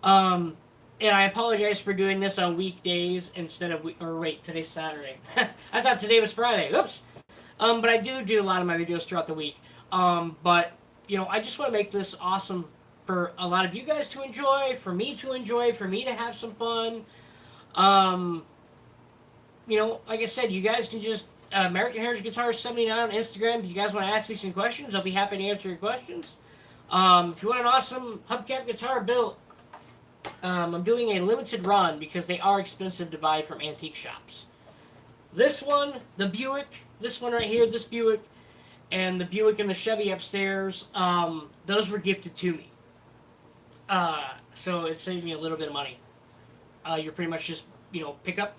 Speaker 1: Um, and I apologize for doing this on weekdays instead of today's Saturday. I thought today was Friday. Oops. But I do a lot of my videos throughout the week. But I just want to make this awesome for a lot of you guys to enjoy, for me to enjoy, for me to have some fun. Um, like I said, you guys can just American Heritage Guitar 79 on Instagram. If you guys want to ask me some questions, I'll be happy to answer your questions. If you want an awesome hubcap guitar built, I'm doing a limited run because they are expensive to buy from antique shops. This one, the Buick, this one right here, this Buick, and the Buick and the Chevy upstairs, those were gifted to me. So it saved me a little bit of money. You're pretty much just, pick up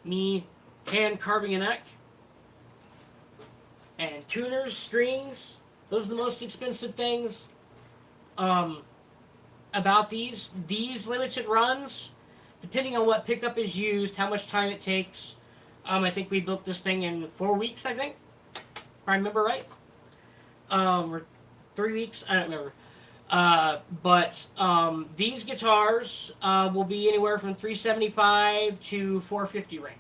Speaker 1: me hand carving a neck and tuners, strings. Those are the most expensive things about these limited runs. Depending on what pickup is used, how much time it takes. I think we built this thing in 4 weeks, I think, if I remember right. Or 3 weeks, I don't remember. But these guitars will be anywhere from $375 to $450 range.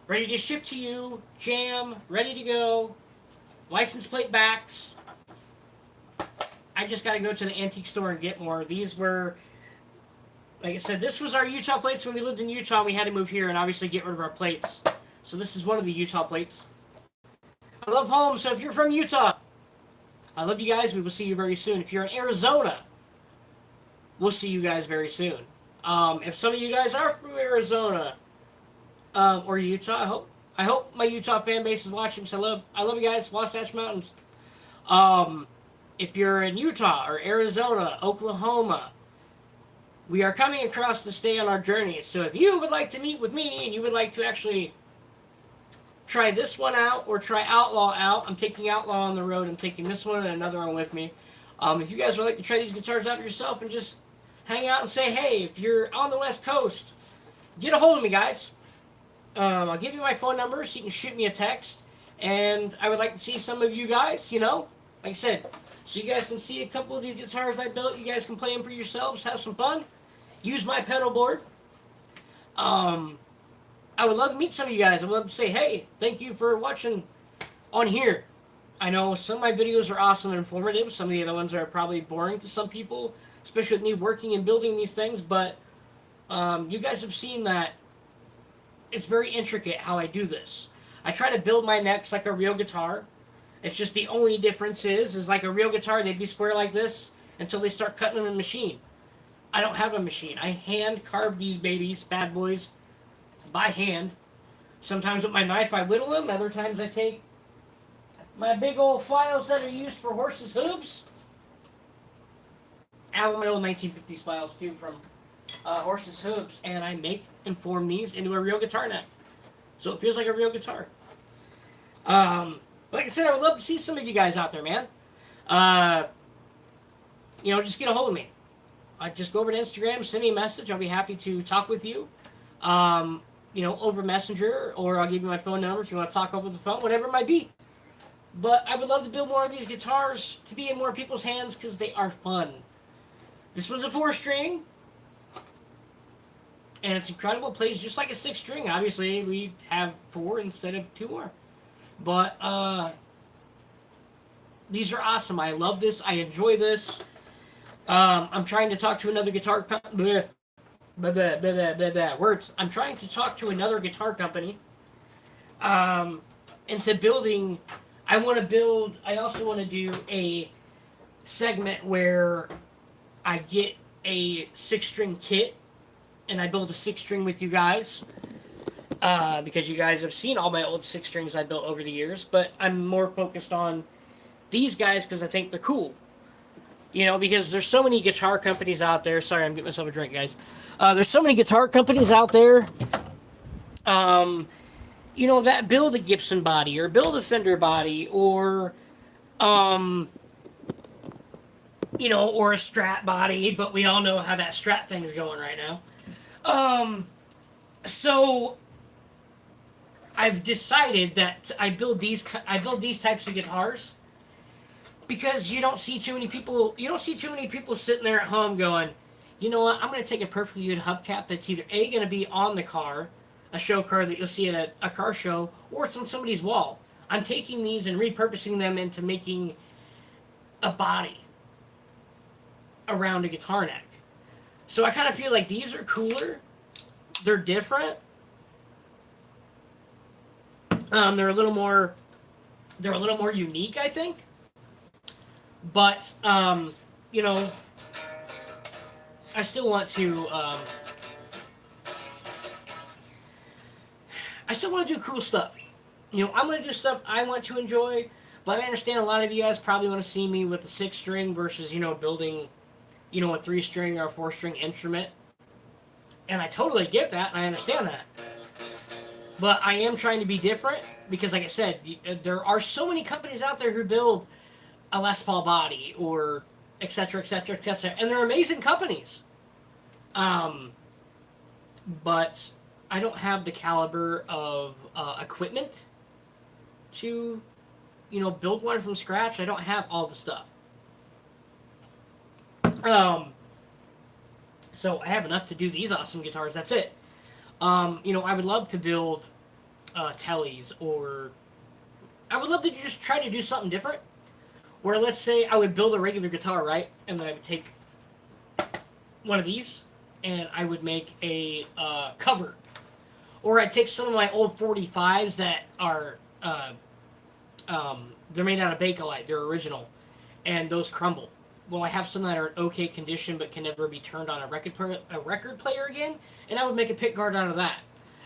Speaker 1: Ready to ship to you, jam, ready to go, license plate backs. I just got to go to the antique store and get more. These were, like I said, this was our Utah plates when we lived in Utah. We had to move here and obviously get rid of our plates. So this is one of the Utah plates. I love home, so if you're from Utah, I love you guys. We will see you very soon. If you're in Arizona, we'll see you guys very soon. If some of you guys are from Arizona or Utah, I hope my Utah fan base is watching. So I love you guys. Wasatch Mountains. If you're in Utah or Arizona, Oklahoma, we are coming across to stay on our journey. So if you would like to meet with me and you would like to actually try this one out or try Outlaw out, I'm taking Outlaw on the road. I'm taking this one and another one with me. If you guys would like to try these guitars out yourself and just hang out and say, hey, if you're on the West Coast, get a hold of me, guys. I'll give you my phone number so you can shoot me a text. And I would like to see some of you guys, like I said, so you guys can see a couple of these guitars I built. You guys can play them for yourselves, have some fun. Use my pedal board. I would love to meet some of you guys. I would love to say, hey, thank you for watching on here. I know some of my videos are awesome and informative. Some of the other ones are probably boring to some people, especially with me working and building these things. But you guys have seen that it's very intricate how I do this. I try to build my necks like a real guitar. It's just the only difference is like a real guitar, they'd be square like this until they start cutting them in a machine. I don't have a machine. I hand carve these babies, bad boys, by hand. Sometimes with my knife I whittle them. Other times I take my big old files that are used for horses' hooves. I have my old 1950s files too from horse's hooves, and I make and form these into a real guitar neck. So it feels like a real guitar. Like I said, I would love to see some of you guys out there, man. Uh, just get a hold of me. Just go over to Instagram, send me a message. I'll be happy to talk with you. Over Messenger, or I'll give you my phone number if you want to talk over the phone, whatever it might be. But I would love to build more of these guitars to be in more people's hands because they are fun. This one's a 4-string, and it's incredible. It plays just like a 6-string. Obviously, we have 4 instead of 2 more. But these are awesome. I love this. I enjoy this. I'm trying to talk to another guitar company. Words. I'm trying to talk to another guitar company. Into building. I also want to do a segment where I get a 6-string kit and I build a 6-string with you guys. Because you guys have seen all my old 6-strings I built over the years, but I'm more focused on these guys because I think they're cool. Because there's so many guitar companies out there. Sorry, I'm getting myself a drink, guys. There's so many guitar companies out there, that build a Gibson body or build a Fender body or, or a Strat body, but we all know how that Strat thing's going right now. So I've decided that I build these types of guitars because you don't see too many people sitting there at home going, you know what, I'm going to take a perfectly good hubcap that's either A, going to be on the car, a show car that you'll see at a car show, or it's on somebody's wall. I'm taking these and repurposing them into making a body around a guitar neck. So I kind of feel like these are cooler. They're different. They're a little more unique, I think. But I still want to do cool stuff. I'm going to do stuff I want to enjoy, but I understand a lot of you guys probably want to see me with a 6-string versus, building, a 3-string or a 4-string instrument. And I totally get that, and I understand that. But I am trying to be different because, like I said, there are so many companies out there who build a Les Paul body or et cetera, et cetera, et cetera. And they're amazing companies. But I don't have the caliber of equipment to, build one from scratch. I don't have all the stuff. So I have enough to do these awesome guitars. That's it. I would love to build tellies, or I would love to just try to do something different. Where let's say I would build a regular guitar, right? And then I would take one of these and I would make a cover. Or I'd take some of my old 45s that are, they're made out of Bakelite, they're original, and those crumble. Well, I have some that are in okay condition but can never be turned on a record player again, and I would make a pick guard out of that.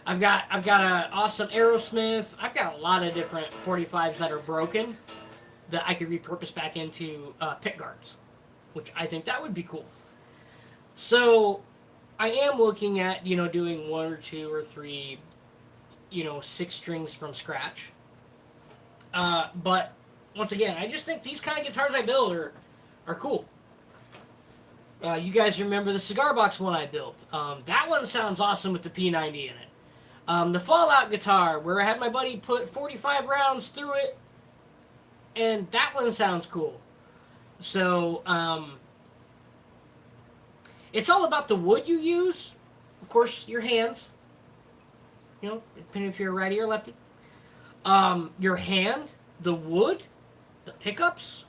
Speaker 1: I've got an awesome Aerosmith. I've got a lot of different 45s that are broken that I could repurpose back into pick guards, which I think that would be cool. So I am looking at, doing 1 or 2 or 3, 6 strings from scratch. But once again, I just think these kind of guitars I build are cool. You guys remember the cigar box one I built? That one sounds awesome with the P90 in it. The Fallout guitar, where I had my buddy put 45 rounds through it, and that one sounds cool. So, it's all about the wood you use. Of course, your hands. Depending if you're a righty or lefty. Your hand, the wood, the pickups.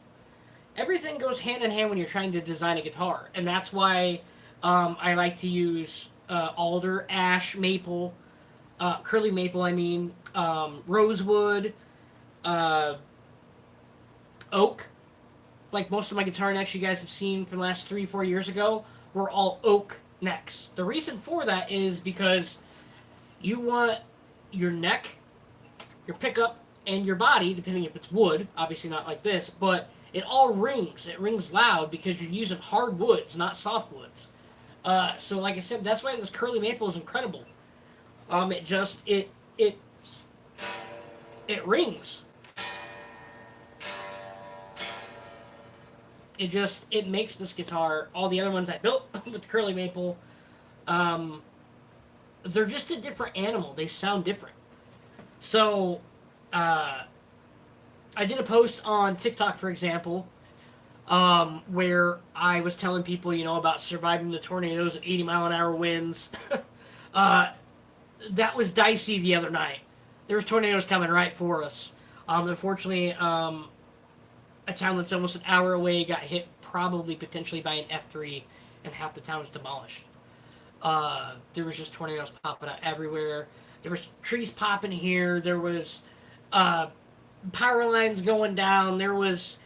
Speaker 1: Everything goes hand in hand when you're trying to design a guitar. And that's why I like to use alder, ash, maple, curly maple, rosewood, oak. Like most of my guitar necks you guys have seen from the last 3-4 years ago were all oak necks. The reason for that is because you want your neck, your pickup, and your body, depending if it's wood, obviously not like this, but it all rings. It rings loud because you're using hard woods, not soft woods. So like I said, that's why this curly maple is incredible. It just it rings. It makes this guitar. All the other ones I built with the curly maple, um, they're just a different animal. They sound different. So, uh, I did a post on TikTok, for example, where I was telling people, about surviving the tornadoes at 80-mile-an-hour winds. uh, that was dicey the other night. There was tornadoes coming right for us. Unfortunately, a town that's almost an hour away got hit probably potentially by an F3, and half the town was demolished. There was just tornadoes popping out everywhere. There was trees popping here. There was uh, power lines going down. There was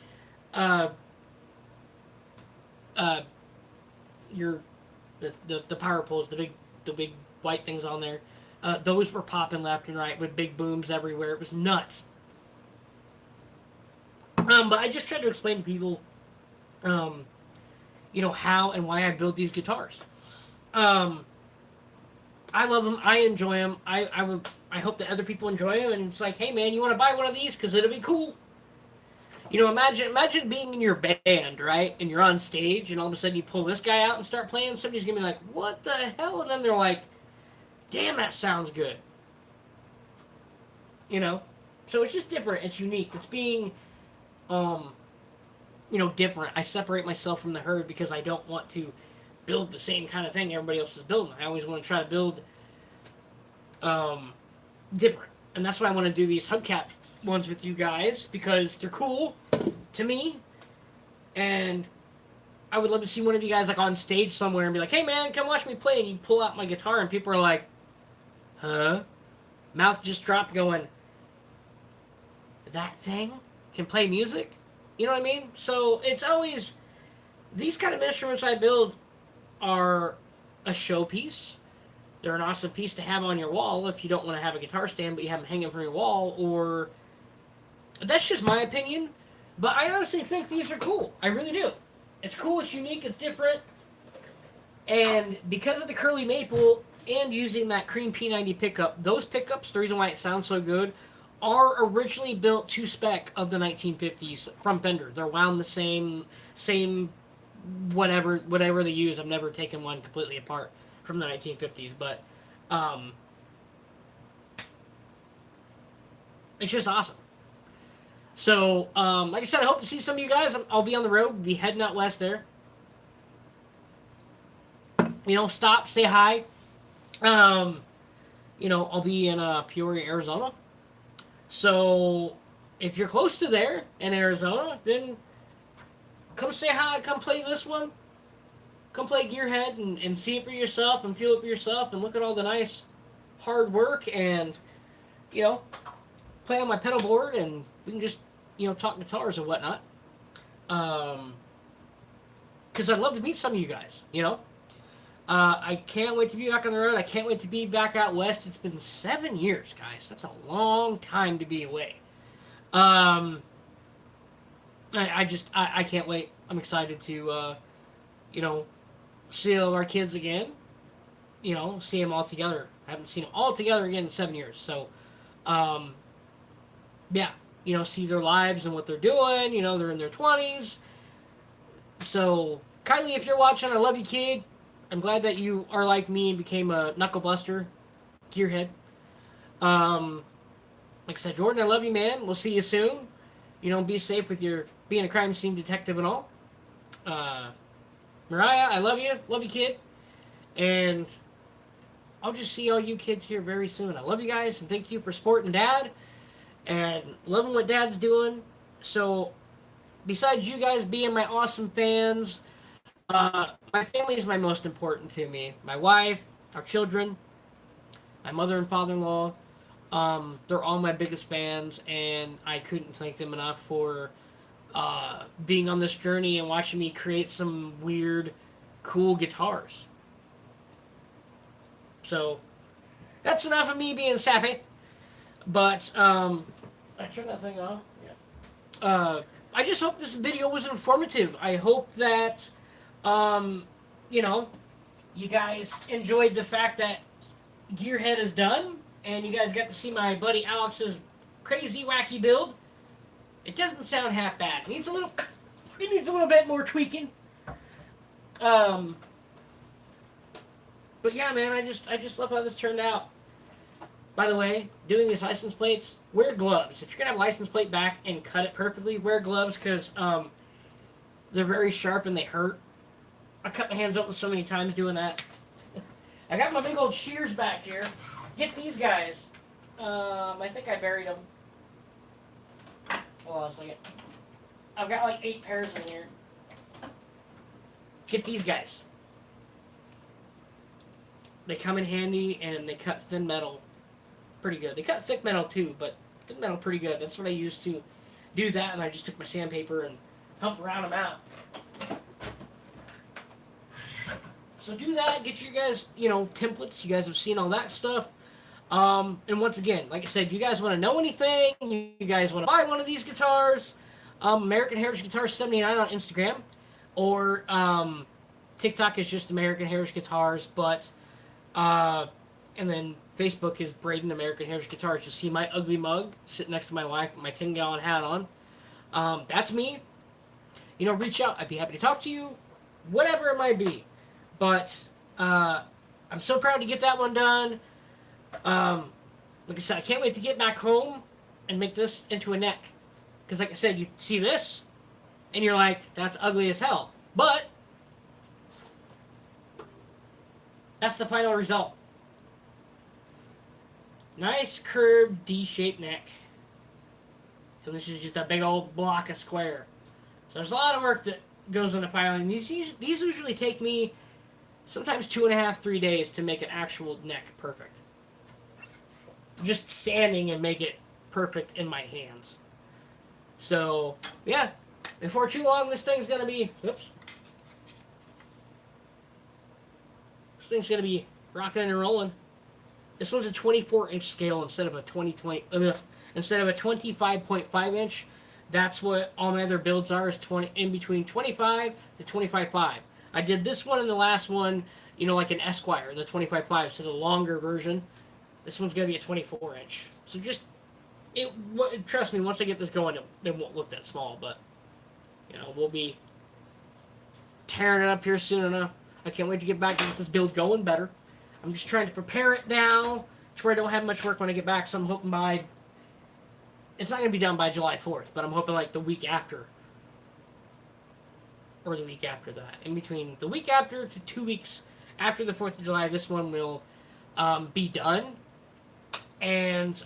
Speaker 1: uh, uh, your the power poles, the big white things on there. Those were popping left and right with big booms everywhere. It was nuts. But I just tried to explain to people, um, how and why I build these guitars. Um, I love them. I enjoy them. I hope that other people enjoy them. And it's like, hey man, you want to buy one of these because it'll be cool. Imagine being in your band, right? And you're on stage, and all of a sudden you pull this guy out and start playing. Somebody's gonna be like, "What the hell?" And then they're like, "Damn, that sounds good." You know. So it's just different. It's unique. It's being, um, different. I separate myself from the herd because I don't want to build the same kind of thing everybody else is building. I always want to try to build um, different, and that's why I want to do these hubcap ones with you guys because they're cool to me, and I would love to see one of you guys like on stage somewhere and be like, "Hey man, come watch me play," and you pull out my guitar and people are like, "Huh?" Mouth just dropped, going, "That thing can play music." You know what I mean? So it's always these kind of instruments I build are a showpiece. They're an awesome piece to have on your wall if you don't want to have a guitar stand, but you have them hanging from your wall. Or that's just my opinion, but I honestly think these are cool. I really do. It's cool. It's unique. It's different. And because of the curly maple and using that cream P90 pickup, those pickups, the reason why it sounds so good, are originally built to spec of the 1950s from Fender. They're wound the same whatever they use. I've never taken one completely apart from the 1950s, but um, it's just awesome. So, like I said, I hope to see some of you guys. I'll be on the road, be heading out west there. Stop, say hi. Um, I'll be in Peoria, Arizona. So, if you're close to there in Arizona, then come say hi, come play this one. Come play Gearhead and see it for yourself and feel it for yourself and look at all the nice hard work and, you know, play on my pedal board and we can just, talk guitars and whatnot. Because I'd love to meet some of you guys, I can't wait to be back on the road. I can't wait to be back out west. It's been 7 years, guys. That's a long time to be away. Um, I can't wait. I'm excited to, see all of our kids again. See them all together. I haven't seen them all together again in 7 years. So, um, yeah, see their lives and what they're doing. They're in their 20s. So, Kylie, if you're watching, I love you, kid. I'm glad that you are like me and became a knuckle buster, gearhead. Like I said, Jordan, I love you, man. We'll see you soon. Be safe with your being a crime scene detective and all. Mariah, I love you. Love you, kid. And I'll just see all you kids here very soon. I love you guys, and thank you for supporting Dad and loving what Dad's doing. So, besides you guys being my awesome fans, my family is my most important to me. My wife, our children, my mother and father-in-law, they're all my biggest fans, and I couldn't thank them enough for being on this journey and watching me create some weird, cool guitars. So, that's enough of me being sappy. But, I turned that thing off. Yeah. I just hope this video was informative. I hope that, um, you know, you guys enjoyed the fact that Gearhead is done, and you guys got to see my buddy Alex's crazy wacky build. It doesn't sound half bad. It needs a little bit more tweaking. Um, but yeah, man, I just love how this turned out. By the way, doing these license plates, wear gloves. If you're gonna have a license plate back and cut it perfectly, wear gloves because they're very sharp and they hurt. I cut my hands open so many times doing that. I got my big old shears back here. Get these guys. I think I buried them. Hold on a second. I've got like 8 pairs in here. Get these guys. They come in handy and they cut thin metal pretty good. They cut thick metal too, but thin metal pretty good. That's what I used to do that, and I just took my sandpaper and helped round them out. So do that. Get your guys, templates. You guys have seen all that stuff. And once again, like I said, you guys want to know anything, you guys want to buy one of these guitars, American Heritage Guitars 79 on Instagram, or TikTok is just American Heritage Guitars, but and then Facebook is Braden American Heritage Guitars. You'll see my ugly mug sitting next to my wife with my 10-gallon hat on. That's me. Reach out. I'd be happy to talk to you, whatever it might be. But I'm so proud to get that one done. Like I said, I can't wait to get back home and make this into a neck. Because like I said, you see this, and you're like, that's ugly as hell. But that's the final result. Nice curved D-shaped neck. And this is just a big old block of square. So there's a lot of work that goes into filing. These usually take me sometimes 2.5, 3 days to make an actual neck perfect. Just sanding and make it perfect in my hands. So, yeah. Before too long, this thing's going to be... Oops. This thing's going to be rocking and rolling. This one's a 24-inch scale instead of a 25.5 inch. That's what all my other builds are, is in between 25 to 25.5. I did this one and the last one, like an Esquire, the 25.5, so the longer version. This one's going to be a 24-inch. So trust me, once I get this going, it won't look that small, but, we'll be tearing it up here soon enough. I can't wait to get back and get this build going better. I'm just trying to prepare it now to where I don't have much work when I get back, so I'm hoping it's not going to be done by July 4th, but I'm hoping like the week after. Or the week after that. In between the week after to 2 weeks after the 4th of July, this one will be done. And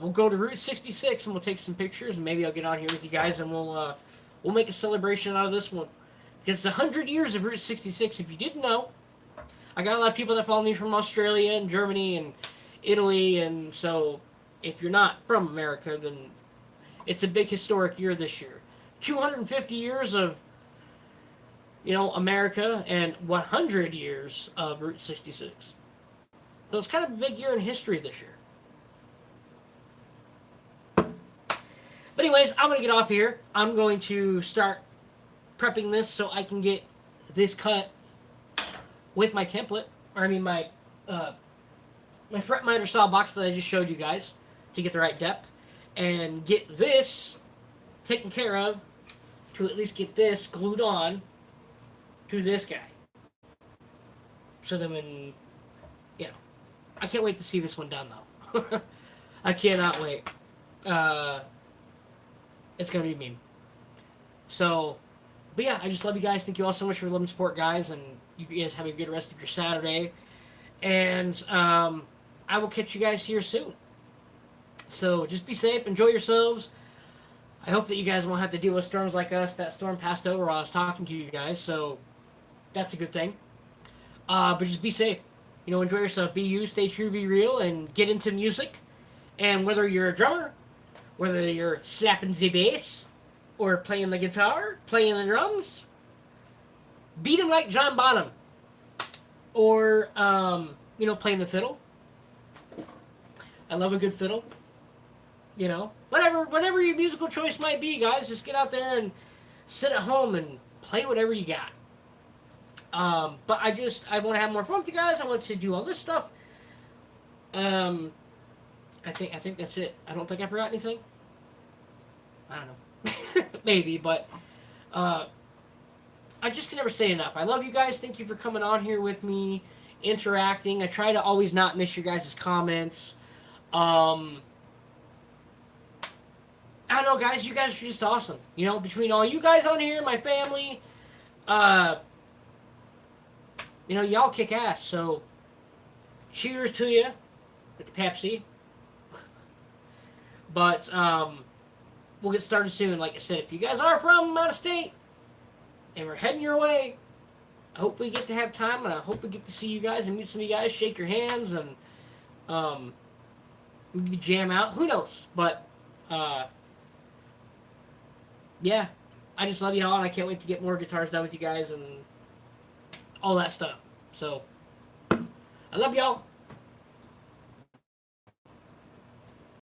Speaker 1: we'll go to Route 66 and we'll take some pictures, and maybe I'll get on here with you guys and we'll make a celebration out of this one. Because it's 100 years of Route 66, if you didn't know. I got a lot of people that follow me from Australia and Germany and Italy, and so if you're not from America, then it's a big historic year this year. 250 years of America, and 100 years of Route 66. So it's kind of a big year in history this year. But anyways, I'm going to get off here. I'm going to start prepping this so I can get this cut with my template, my fret miter style box that I just showed you guys to get the right depth, and get this taken care of to at least get this glued on to this guy. So then when, I can't wait to see this one done though. I cannot wait. It's going to be mean. So, but yeah, I just love you guys. Thank you all so much for your love and support, guys, and you guys have a good rest of your Saturday. And I will catch you guys here soon. So just be safe, enjoy yourselves. I hope that you guys won't have to deal with storms like us. That storm passed over while I was talking to you guys, so that's a good thing. But just be safe. Enjoy yourself. Be you, stay true, be real, and get into music. And whether you're a drummer, whether you're slapping the bass, or playing the guitar, playing the drums, beat them like John Bonham. Or, playing the fiddle. I love a good fiddle. Whatever your musical choice might be, guys, just get out there and sit at home and play whatever you got. But I want to have more fun with you guys. I want to do all this stuff. Um, I think that's it. I don't think I forgot anything. I don't know. Maybe, but uh, I just can never say enough. I love you guys. Thank you for coming on here with me, interacting. I try to always not miss your guys' comments. Um, I don't know, guys. You guys are just awesome. You know, between all you guys on here, my family, uh, you know, y'all kick ass. So, cheers to you with the Pepsi. But we'll get started soon. Like I said, if you guys are from out of state and we're heading your way, I hope we get to have time, and I hope we get to see you guys and meet some of you guys, shake your hands, and maybe jam out. Who knows? But yeah, I just love you all, and I can't wait to get more guitars done with you guys and all that stuff. So I love y'all.